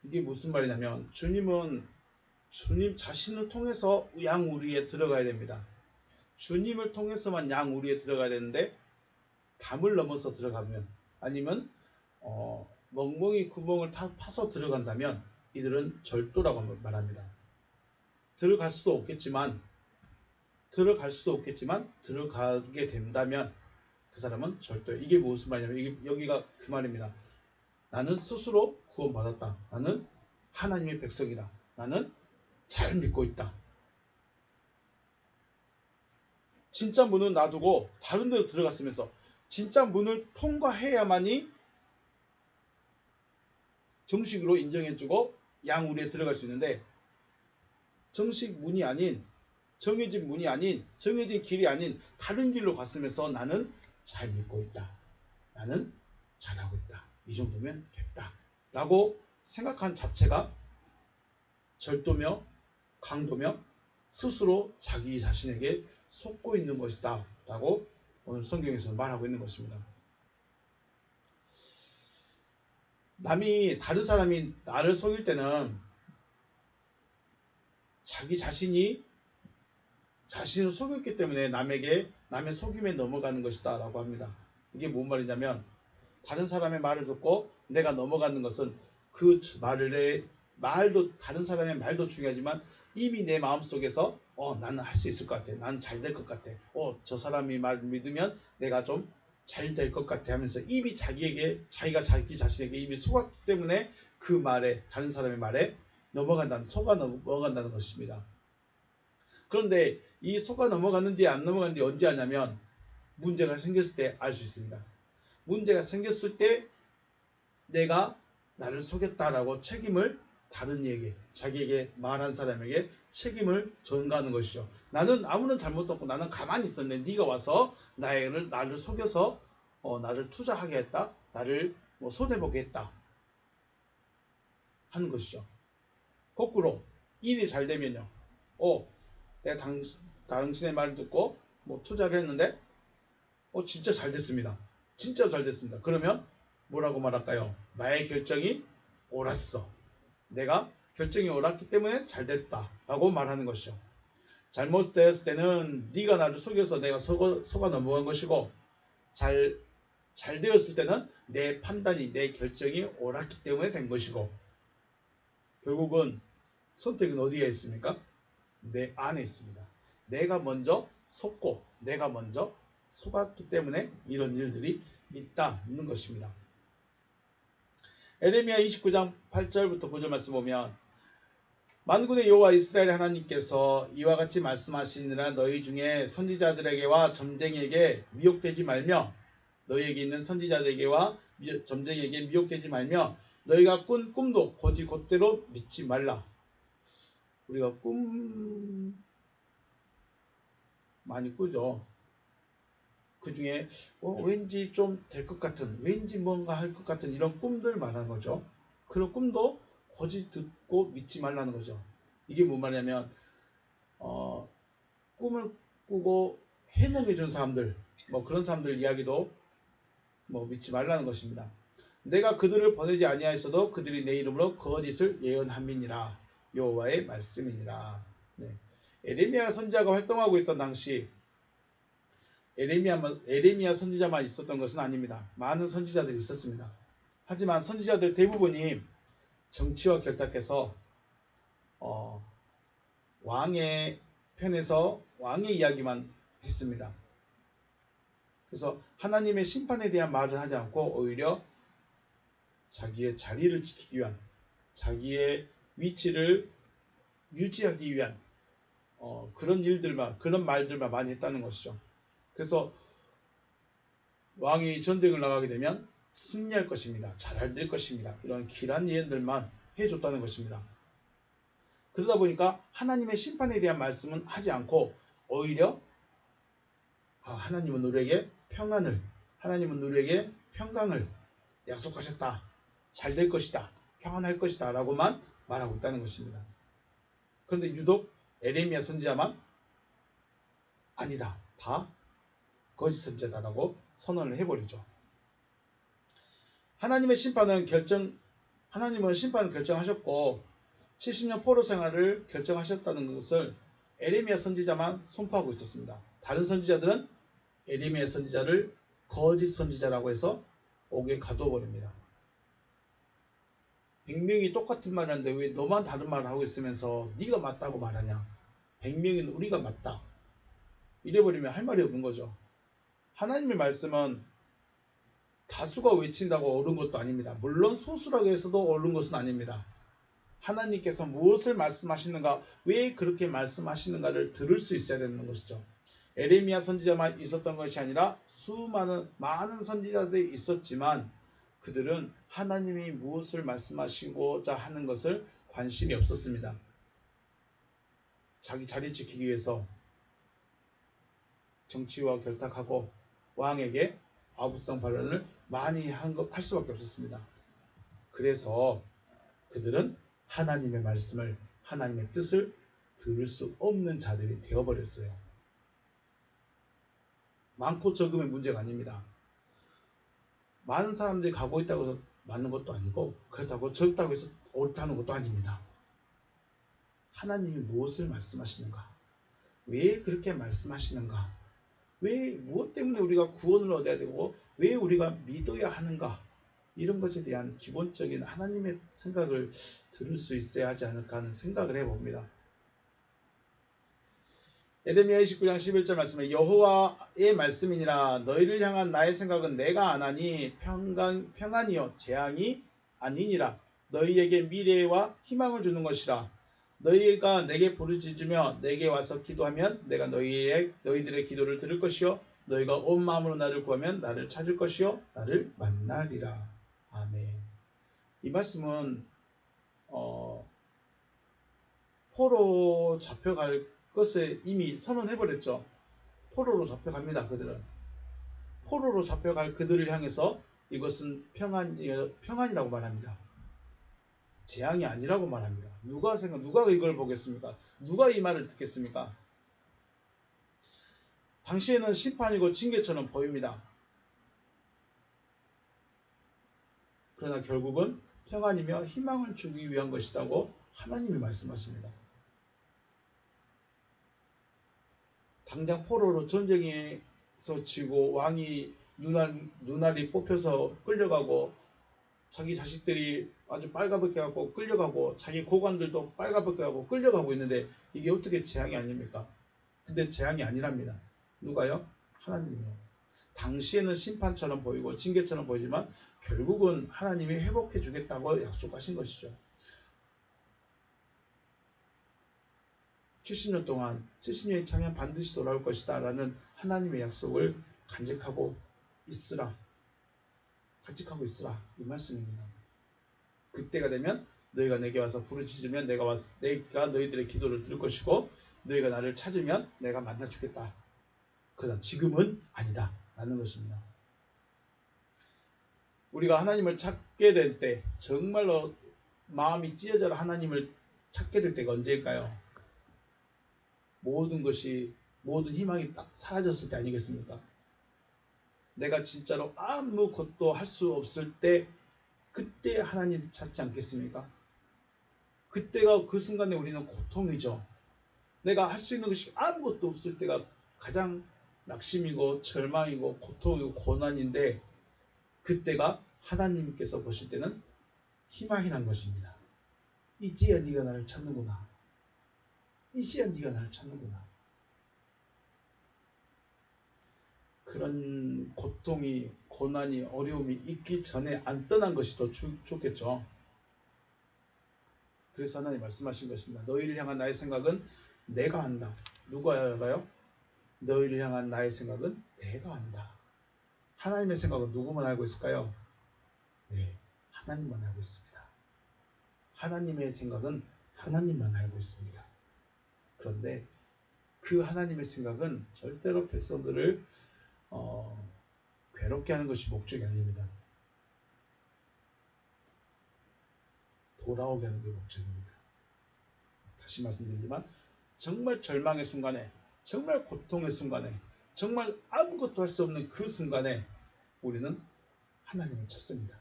이게 무슨 말이냐면, 주님 자신을 통해서 양 우리에 들어가야 됩니다. 주님을 통해서만 양 우리에 들어가야 되는데, 담을 넘어서 들어가면, 아니면 멍멍이 구멍을 파서 들어간다면 이들은 절도라고 말합니다. 들어갈 수도 없겠지만 들어가게 된다면 그 사람은 절도예요. 이게 무슨 말이냐면, 여기가 그 말입니다. 나는 스스로 구원받았다. 나는 하나님의 백성이다. 나는 잘 믿고 있다. 진짜 문은 놔두고 다른 데로 들어갔으면서, 진짜 문을 통과해야만이 정식으로 인정해주고 양 우리에 들어갈 수 있는데, 정식 문이 아닌, 정해진 문이 아닌, 정해진 길이 아닌 다른 길로 갔으면서 나는 잘 믿고 있다. 나는 잘하고 있다. 이 정도면 됐다. 라고 생각한 자체가 절도며 강도며 스스로 자기 자신에게 속고 있는 것이다. 라고 오늘 성경에서 말하고 있는 것입니다. 다른 사람이 나를 속일 때는 자기 자신이 자신을 속였기 때문에 남의 속임에 넘어가는 것이다 라고 합니다. 이게 뭔 말이냐면, 다른 사람의 말을 듣고 내가 넘어가는 것은 그 말도, 다른 사람의 말도 중요하지만 이미 내 마음속에서 나는 할 수 있을 것 같아. 나는 잘 될 것 같아. 저 사람이 말 믿으면 내가 좀 잘 될 것 같아 하면서 이미 자기가 자기 자신에게 이미 속았기 때문에 그 말에, 다른 사람의 말에 속아 넘어간다는 것입니다. 그런데 이 속아 넘어갔는지 안 넘어갔는지 언제 아냐면, 문제가 생겼을 때 알 수 있습니다. 문제가 생겼을 때 내가 나를 속였다라고 책임을 다른 이에게, 자기에게 말한 사람에게 책임을 전가하는 것이죠. 나는 아무런 잘못도 없고 나는 가만히 있었는데 네가 와서 나를 속여서 나를 투자하게 했다, 나를 손해보게 했다 하는 것이죠. 거꾸로 일이 잘 되면요, 내가 당신의 말을 듣고 투자를 했는데 진짜 잘 됐습니다. 진짜 잘 됐습니다. 그러면 뭐라고 말할까요? 나의 결정이 옳았어. 내가 결정이 옳았기 때문에 잘 됐다 라고 말하는 것이죠. 잘못되었을 때는 네가 나를 속여서 내가 속아 넘어간 것이고, 잘 되었을 때는 내 판단이, 내 결정이 옳았기 때문에 된 것이고, 결국은 선택은 어디에 있습니까? 내 안에 있습니다. 내가 먼저 속고 내가 먼저 속았기 때문에 이런 일들이 있는 것입니다. 에레미야 29장 8절부터 9절 말씀 보면, 만군의 여호와 이스라엘 하나님께서 이와 같이 말씀하시니라. 너희 중에 선지자들에게와 점쟁이에게 미혹되지 말며, 너희에게 있는 선지자들에게와 점쟁이에게 미혹되지 말며, 너희가 꾼 꿈도 곧대로 믿지 말라. 우리가 꿈 많이 꾸죠. 그 중에 왠지 좀 될 것 같은, 왠지 뭔가 할 것 같은 이런 꿈들 말하는 거죠. 그런 꿈도 거짓 듣고 믿지 말라는 거죠. 이게 뭔 말이냐면, 꿈을 꾸고 해몽해 준 사람들, 그런 사람들 이야기도 믿지 말라는 것입니다. 내가 그들을 보내지 아니하였어도 그들이 내 이름으로 거짓을 예언함이니라. 여호와의 말씀이니라. 에레미야 선지자가 활동하고 있던 당시 에레미야 선지자만 있었던 것은 아닙니다. 많은 선지자들이 있었습니다. 하지만 선지자들 대부분이 정치와 결탁해서 어, 왕의 편에서 왕의 이야기만 했습니다. 그래서 하나님의 심판에 대한 말을 하지 않고 오히려 자기의 자리를 지키기 위한, 자기의 위치를 유지하기 위한 그런 일들만, 그런 말들만 많이 했다는 것이죠. 그래서 왕이 전쟁을 나가게 되면 승리할 것입니다. 잘 될 것입니다. 이런 길한 예언들만 해줬다는 것입니다. 그러다 보니까 하나님의 심판에 대한 말씀은 하지 않고 오히려 하나님은 우리에게 평안을, 하나님은 우리에게 평강을 약속하셨다. 잘 될 것이다. 평안할 것이다. 라고만 말하고 있다는 것입니다. 그런데 유독 에레미야 선지자만 아니다. 다 거짓 선지자다라고 선언을 해버리죠. 하나님은 심판을 결정하셨고 70년 포로 생활을 결정하셨다는 것을 에레미야 선지자만 선포하고 있었습니다. 다른 선지자들은 에레미야 선지자를 거짓 선지자라고 해서 옥에 가둬버립니다. 100명이 똑같은 말을 하는데 왜 너만 다른 말을 하고 있으면서 네가 맞다고 말하냐. 100명은 우리가 맞다. 이래버리면 할 말이 없는 거죠. 하나님의 말씀은 다수가 외친다고 옳은 것도 아닙니다. 물론 소수라고 해서도 옳은 것은 아닙니다. 하나님께서 무엇을 말씀하시는가, 왜 그렇게 말씀하시는가를 들을 수 있어야 되는 것이죠. 에레미야 선지자만 있었던 것이 아니라 많은 선지자들이 있었지만 그들은 하나님이 무엇을 말씀하시고자 하는 것을 관심이 없었습니다. 자기 자리 지키기 위해서 정치와 결탁하고 왕에게 아부성 발언을 많이 할 수밖에 없었습니다. 그래서 그들은 하나님의 말씀을, 하나님의 뜻을 들을 수 없는 자들이 되어버렸어요. 많고 적음의 문제가 아닙니다. 많은 사람들이 가고 있다고 해서 맞는 것도 아니고 그렇다고 적다고 해서 옳다는 것도 아닙니다. 하나님이 무엇을 말씀하시는가? 왜 그렇게 말씀하시는가? 왜 무엇 때문에 우리가 구원을 얻어야 되고 왜 우리가 믿어야 하는가? 이런 것에 대한 기본적인 하나님의 생각을 들을 수 있어야 하지 않을까 하는 생각을 해봅니다. 에레미야 29장 11절 말씀에 여호와의 말씀이니라 너희를 향한 나의 생각은 내가 안하니 평안이요 재앙이 아니니라 너희에게 미래와 희망을 주는 것이라 너희가 내게 부르짖으며 내게 와서 기도하면 내가 너희들의 기도를 들을 것이요 너희가 온 마음으로 나를 구하면 나를 찾을 것이요 나를 만나리라. 아멘. 이 말씀은 포로 잡혀갈 것을 이미 선언해버렸죠. 포로로 잡혀갑니다. 그들은. 포로로 잡혀갈 그들을 향해서 이것은 평안이라고 말합니다. 재앙이 아니라고 말합니다. 누가 이걸 보겠습니까? 누가 이 말을 듣겠습니까? 당시에는 심판이고 징계처럼 보입니다. 그러나 결국은 평안이며 희망을 주기 위한 것이라고 하나님이 말씀하십니다. 당장 포로로 전쟁에서 지고 왕이 눈알이 뽑혀서 끌려가고 자기 자식들이 아주 빨갛게 하고 끌려가고 자기 고관들도 빨갛게 하고 끌려가고 있는데 이게 어떻게 재앙이 아닙니까? 근데 재앙이 아니랍니다. 누가요? 하나님이요. 당시에는 심판처럼 보이고 징계처럼 보이지만 결국은 하나님이 회복해 주겠다고 약속하신 것이죠. 70년 동안 70년이 차면 반드시 돌아올 것이다 라는 하나님의 약속을 간직하고 있으라 이 말씀입니다. 그때가 되면 너희가 내게 와서 부르짖으면 내가 너희들의 기도를 들을 것이고 너희가 나를 찾으면 내가 만나주겠다. 그러나 지금은 아니다 라는 것입니다. 우리가 하나님을 찾게 될 때 정말로 마음이 찢어져 하나님을 찾게 될 때가 언제일까요? 모든 희망이 딱 사라졌을 때 아니겠습니까? 내가 진짜로 아무것도 할 수 없을 때 그때 하나님 찾지 않겠습니까? 그때가 그 순간에 우리는 고통이죠. 내가 할 수 있는 것이 아무것도 없을 때가 가장 낙심이고 절망이고 고통이고 고난인데 그때가 하나님께서 보실 때는 희망이란 것입니다. 이제야 네가 나를 찾는구나. 이제야 네가 나를 찾는구나. 그런 고통이, 고난이, 어려움이 있기 전에 안 떠난 것이 더 좋겠죠. 그래서 하나님 말씀하신 것입니다. 너희를 향한 나의 생각은 내가 한다. 누가 알아요? 너희를 향한 나의 생각은 내가 한다. 하나님의 생각은 누구만 알고 있을까요? 네, 하나님만 알고 있습니다. 하나님의 생각은 하나님만 알고 있습니다. 그런데 그 하나님의 생각은 절대로 백성들을 괴롭게 하는 것이 목적이 아닙니다. 돌아오게 하는 게 목적입니다. 다시 말씀드리지만 정말 절망의 순간에, 정말 고통의 순간에, 정말 아무것도 할 수 없는 그 순간에 우리는 하나님을 찾습니다.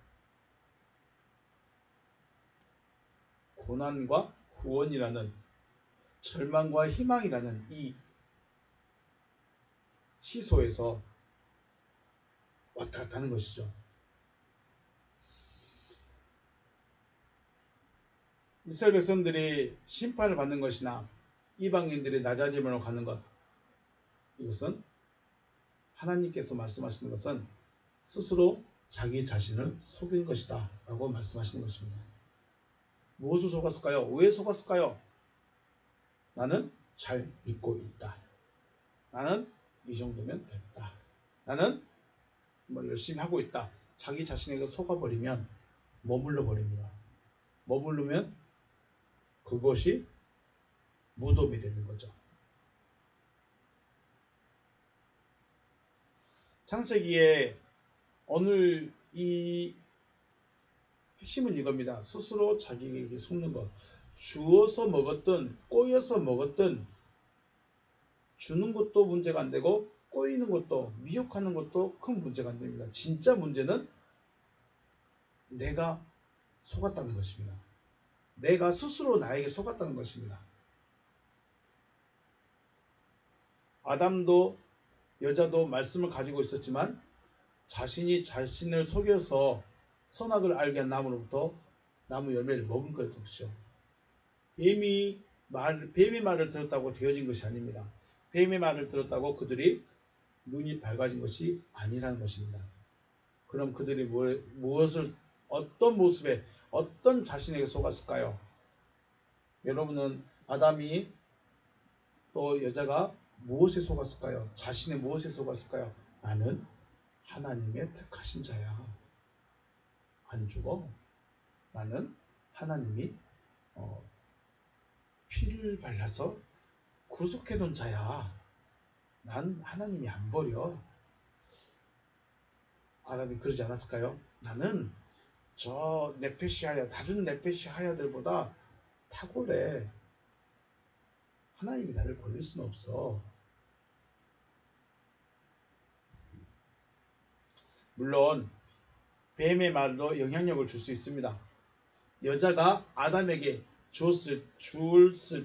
고난과 구원이라는, 절망과 희망이라는 이 시소에서 왔다 갔다 하는 것이죠. 이스라엘 백성들이 심판을 받는 것이나 이방인들이 낮아짐으로 가는 것, 이것은 하나님께서 말씀하시는 것은 스스로 자기 자신을 속인 것이다 라고 말씀하시는 것입니다. 무엇을 속았을까요? 왜 속았을까요? 나는 잘 믿고 있다. 나는 이 정도면 됐다. 나는 뭐 열심히 하고 있다. 자기 자신에게 속아버리면 머물러 버립니다. 머무르면 그것이 무덤이 되는 거죠. 창세기에 오늘 이 핵심은 이겁니다. 스스로 자기에게 속는 것. 주어서 먹었든 꼬여서 먹었든 주는 것도 문제가 안 되고 꼬이는 것도, 미혹하는 것도 큰 문제가 안 됩니다. 진짜 문제는 내가 속았다는 것입니다. 내가 스스로 나에게 속았다는 것입니다. 아담도 여자도 말씀을 가지고 있었지만 자신이 자신을 속여서 선악을 알게 한 나무로부터 나무 열매를 먹은 것이죠. 뱀의 말을 들었다고 되어진 것이 아닙니다. 뱀의 말을 들었다고 그들이 눈이 밝아진 것이 아니라는 것입니다. 그럼 그들이 무엇을, 어떤 모습에, 어떤 자신에게 속았을까요? 여러분은 아담이 또 여자가 무엇에 속았을까요? 자신의 무엇에 속았을까요? 나는 하나님의 택하신 자야. 안 죽어. 나는 하나님이 피를 발라서 구속해둔 자야. 난 하나님이 안 버려. 아담이 그러지 않았을까요? 나는 저 네페시하야, 다른 네페시하야들보다 탁월해. 하나님이 나를 버릴 수는 없어. 물론 뱀의 말도 영향력을 줄 수 있습니다. 여자가 아담에게 줬을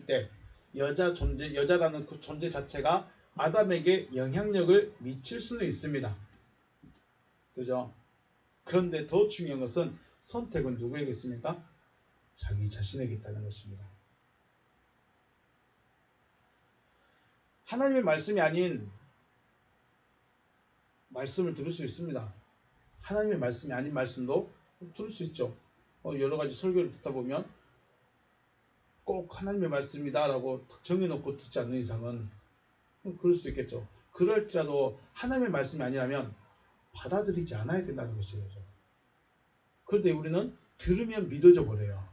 때 여자라는 그 존재 자체가 아담에게 영향력을 미칠 수는 있습니다. 그죠? 그런데 더 중요한 것은 선택은 누구에게 있습니까? 자기 자신에게 있다는 것입니다. 하나님의 말씀이 아닌 말씀을 들을 수 있습니다. 하나님의 말씀이 아닌 말씀도 들을 수 있죠. 여러 가지 설교를 듣다 보면 꼭 하나님의 말씀이다 라고 정해놓고 듣지 않는 이상은 그럴 수 있겠죠. 그럴지라도 하나님의 말씀이 아니라면 받아들이지 않아야 된다는 것이죠. 그런데 우리는 들으면 믿어져 버려요.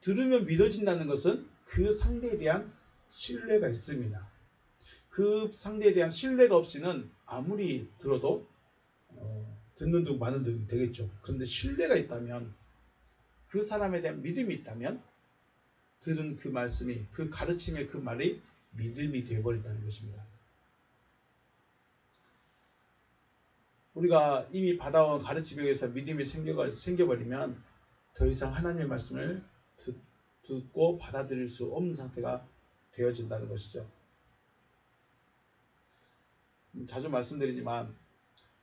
들으면 믿어진다는 것은 그 상대에 대한 신뢰가 있습니다. 그 상대에 대한 신뢰가 없이는 아무리 들어도 듣는 둥 마는 둥이 되겠죠. 그런데 신뢰가 있다면, 그 사람에 대한 믿음이 있다면 들은 그 말씀이, 그 가르침의 그 말이 믿음이 되어버린다는 것입니다. 우리가 이미 받아온 가르침에 의해서 믿음이 생겨버리면 더 이상 하나님의 말씀을 듣고 받아들일 수 없는 상태가 되어진다는 것이죠. 자주 말씀드리지만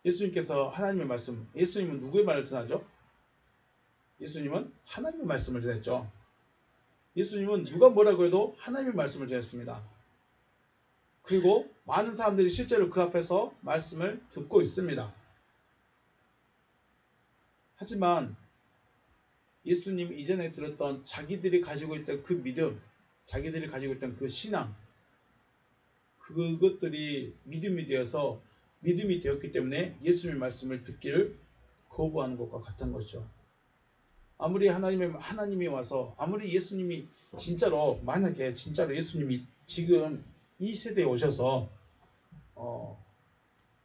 예수님께서 하나님의 말씀, 예수님은 누구의 말을 전하죠? 예수님은 하나님의 말씀을 전했죠. 예수님은 누가 뭐라고 해도 하나님의 말씀을 전했습니다. 그리고 많은 사람들이 실제로 그 앞에서 말씀을 듣고 있습니다. 하지만 예수님 이전에 들었던 자기들이 가지고 있던 그 믿음, 자기들이 가지고 있던 그 신앙, 그것들이 믿음이 되었기 때문에 예수님의 말씀을 듣기를 거부하는 것과 같은 것이죠. 아무리 하나님이 와서, 아무리 예수님이 만약에 진짜로 예수님이 지금 이 세대에 오셔서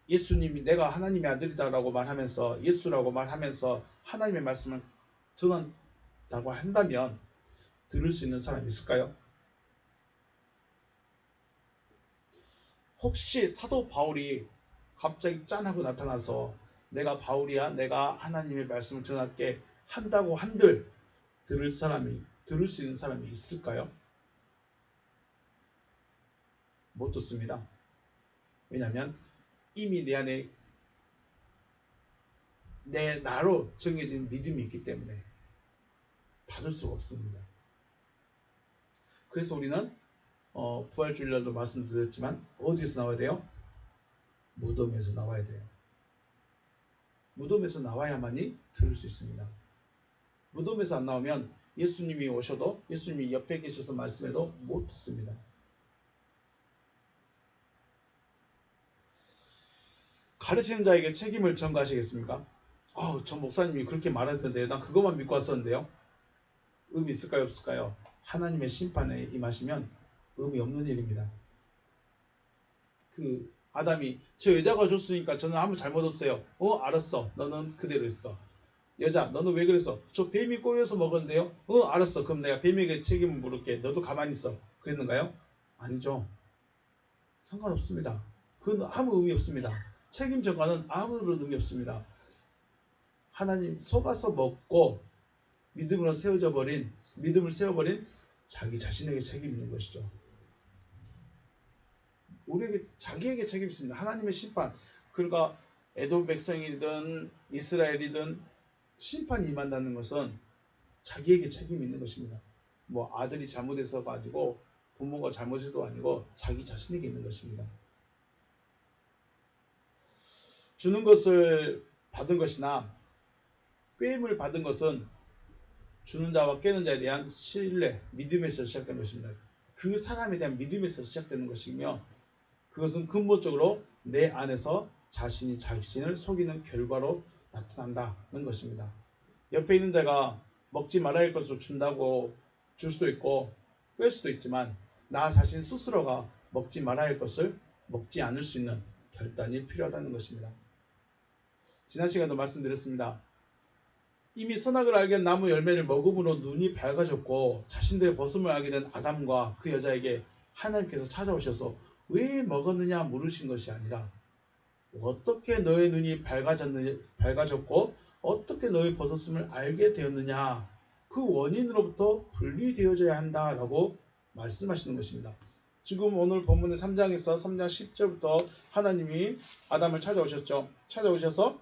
예수님이 내가 하나님의 아들이다라고 말하면서, 예수라고 말하면서 하나님의 말씀을 전한다고 한다면 들을 수 있는 사람이 있을까요? 혹시 사도 바울이 갑자기 짠하고 나타나서 내가 바울이야, 내가 하나님의 말씀을 전할게 한다고 한들 들을 수 있는 사람이 있을까요? 못 듣습니다. 왜냐하면 이미 내 안에 나로 정해진 믿음이 있기 때문에 받을 수가 없습니다. 그래서 우리는 부활주일날도 말씀드렸지만 어디에서 나와야 돼요? 무덤에서 나와야 돼요. 무덤에서 나와야만이 들을 수 있습니다. 무덤에서 안 나오면 예수님이 오셔도, 예수님이 옆에 계셔서 말씀해도 못 듣습니다. 가르치는 자에게 책임을 전가하시겠습니까? 저 목사님이 그렇게 말했던데 난 그것만 믿고 왔었는데요. 의미 있을까요, 없을까요? 하나님의 심판에 임하시면 의미 없는 일입니다. 아담이 저 여자가 줬으니까 저는 아무 잘못 없어요. 알았어. 너는 그대로 있어. 여자, 너는 왜 그랬어? 저 뱀이 꼬여서 먹었는데요. 알았어. 그럼 내가 뱀에게 책임을 물을게. 너도 가만히 있어. 그랬는가요? 아니죠. 상관없습니다. 그건 아무 의미 없습니다. 책임 전가는 아무런 의미 없습니다. 하나님 속아서 먹고 믿음을 세워버린 자기 자신에게 책임 있는 것이죠. 자기에게 책임이 있습니다. 하나님의 심판, 그러니까 에돔 백성이든 이스라엘이든 심판이 임한다는 것은 자기에게 책임이 있는 것입니다. 아들이 잘못해서 가지고 부모가 잘못해도 아니고 자기 자신에게 있는 것입니다. 주는 것을 받은 것이나 꿰임을 받은 것은 주는 자와 깨는 자에 대한 신뢰, 믿음에서 시작된 것입니다. 그 사람에 대한 믿음에서 시작되는 것이며, 그것은 근본적으로 내 안에서 자신이 자신을 속이는 결과로 나타난다는 것입니다. 옆에 있는 자가 먹지 말아야 할 것을 준다고 줄 수도 있고 뺄 수도 있지만, 나 자신 스스로가 먹지 말아야 할 것을 먹지 않을 수 있는 결단이 필요하다는 것입니다. 지난 시간에도 말씀드렸습니다. 이미 선악을 알게 한 나무 열매를 먹음으로 눈이 밝아졌고 자신들의 벗음을 알게 된 아담과 그 여자에게 하나님께서 찾아오셔서 왜 먹었느냐 물으신 것이 아니라, 어떻게 너의 눈이 밝아졌고 어떻게 너의 벗었음을 알게 되었느냐, 그 원인으로부터 분리되어져야 한다라고 말씀하시는 것입니다. 지금 오늘 본문의 3장에서 3장 10절부터 하나님이 아담을 찾아오셔서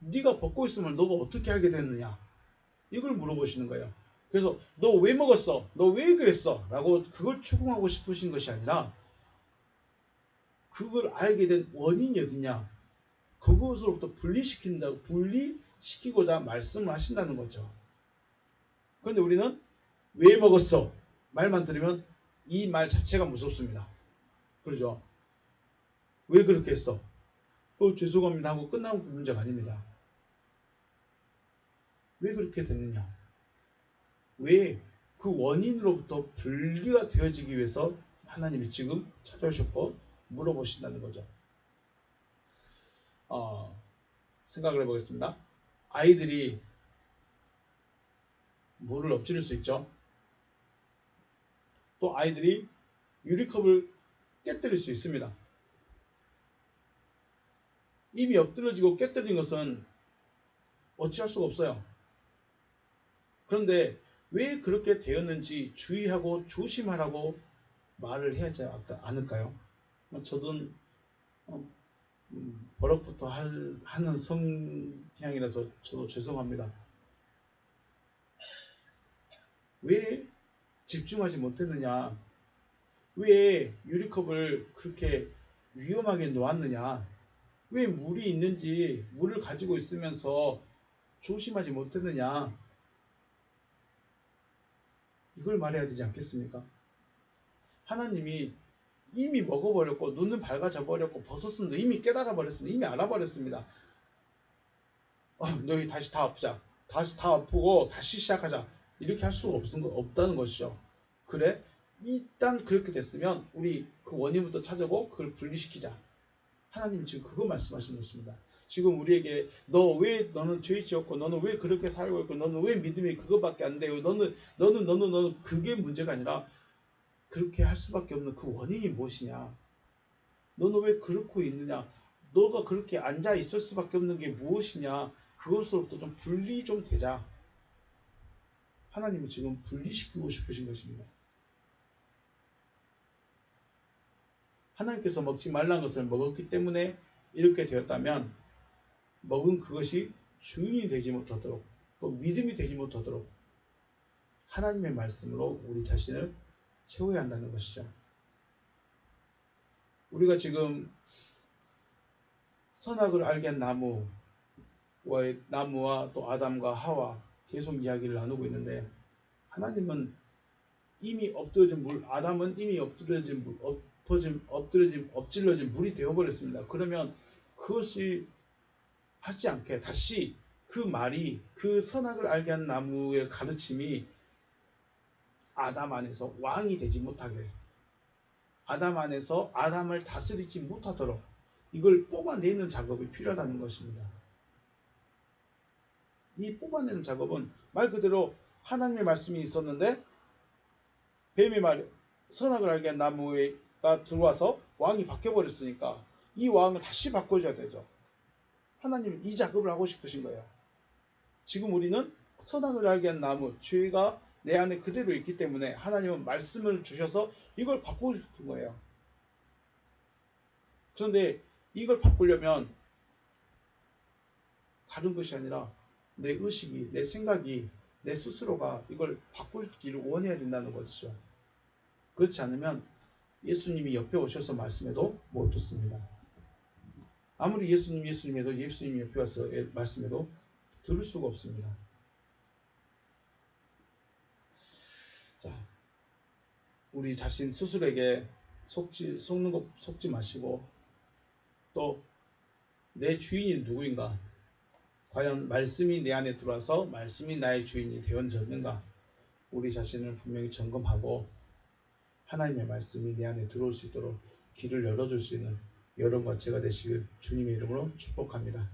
네가 벗고 있음을 너가 어떻게 알게 됐느냐, 이걸 물어보시는 거예요. 그래서 너 왜 먹었어? 너 왜 그랬어? 라고 그걸 추궁하고 싶으신 것이 아니라, 그걸 알게 된 원인이 어디냐, 그것으로부터 분리시키고자 말씀을 하신다는 거죠. 그런데 우리는 왜 먹었어? 말만 들으면 이 말 자체가 무섭습니다. 그러죠? 왜 그렇게 했어? 죄송합니다 하고 끝나는 문제가 아닙니다. 왜 그렇게 됐느냐? 왜 그 원인으로부터 분리가 되어지기 위해서 하나님이 지금 찾아오셨고 물어보신다는 거죠. 생각을 해보겠습니다. 아이들이 물을 엎지를 수 있죠. 또 아이들이 유리컵을 깨뜨릴 수 있습니다. 입이 엎드러지고 깨뜨린 것은 어찌할 수가 없어요. 그런데 왜 그렇게 되었는지 주의하고 조심하라고 말을 해야 하지 않을까요? 저도 버럭부터 하는 성향이라서 저도 죄송합니다. 왜 집중하지 못했느냐? 왜 유리컵을 그렇게 위험하게 놓았느냐? 왜 물이 있는지 물을 가지고 있으면서 조심하지 못했느냐? 이걸 말해야 되지 않겠습니까? 하나님이 이미 먹어버렸고 눈은 밝아져 버렸고 버섯은 이미 깨달아 버렸습니다. 이미 알아버렸습니다. 너희 다시 다 아프자. 다시 다 아프고 다시 시작하자. 이렇게 할 수가 없다는 것이죠. 그래? 일단 그렇게 됐으면 우리 그 원인부터 찾아보고 그걸 분리시키자. 하나님 지금 그거 말씀하시는 것입니다. 지금 우리에게 너 왜 너는 죄 지었고 너는 왜 그렇게 살고 있고 너는 왜 믿음이 그거밖에 안 돼요. 너는 그게 문제가 아니라 그렇게 할 수밖에 없는 그 원인이 무엇이냐. 너는 왜 그렇고 있느냐. 너가 그렇게 앉아 있을 수밖에 없는 게 무엇이냐. 그것으로부터 좀 분리 좀 되자. 하나님은 지금 분리시키고 싶으신 것입니다. 하나님께서 먹지 말라는 것을 먹었기 때문에 이렇게 되었다면 먹은 그것이 주인이 되지 못하도록 또 믿음이 되지 못하도록 하나님의 말씀으로 우리 자신을 채워야 한다는 것이죠. 우리가 지금 선악을 알게 한 나무와 또 아담과 하와 계속 이야기를 나누고 있는데 하나님은 이미 엎드러진 물, 아담은 이미 엎질러진 물이 되어버렸습니다. 그러면 그것이 하지 않게 다시 그 말이 그 선악을 알게 한 나무의 가르침이 아담 안에서 왕이 되지 못하게 아담 안에서 아담을 다스리지 못하도록 이걸 뽑아내는 작업이 필요하다는 것입니다. 이 뽑아내는 작업은 말 그대로 하나님의 말씀이 있었는데 뱀의 말 선악을 알게 한 나무가 들어와서 왕이 바뀌어버렸으니까 이 왕을 다시 바꿔줘야 되죠. 하나님은 이 작업을 하고 싶으신 거예요. 지금 우리는 선악을 알게 한 나무, 죄가 내 안에 그대로 있기 때문에 하나님은 말씀을 주셔서 이걸 바꾸고 싶은 거예요. 그런데 이걸 바꾸려면 다른 것이 아니라 내 의식이, 내 생각이, 내 스스로가 이걸 바꾸기를 원해야 된다는 것이죠. 그렇지 않으면 예수님이 옆에 오셔서 말씀해도 못 듣습니다. 아무리 예수님이 옆에 와서 말씀해도 들을 수가 없습니다. 자, 우리 자신 스스로에게 속지 마시고 또 내 주인이 누구인가? 과연 말씀이 내 안에 들어와서 말씀이 나의 주인이 되어졌는가? 우리 자신을 분명히 점검하고 하나님의 말씀이 내 안에 들어올 수 있도록 길을 열어줄 수 있는 여러분과 제가 되시길 주님의 이름으로 축복합니다.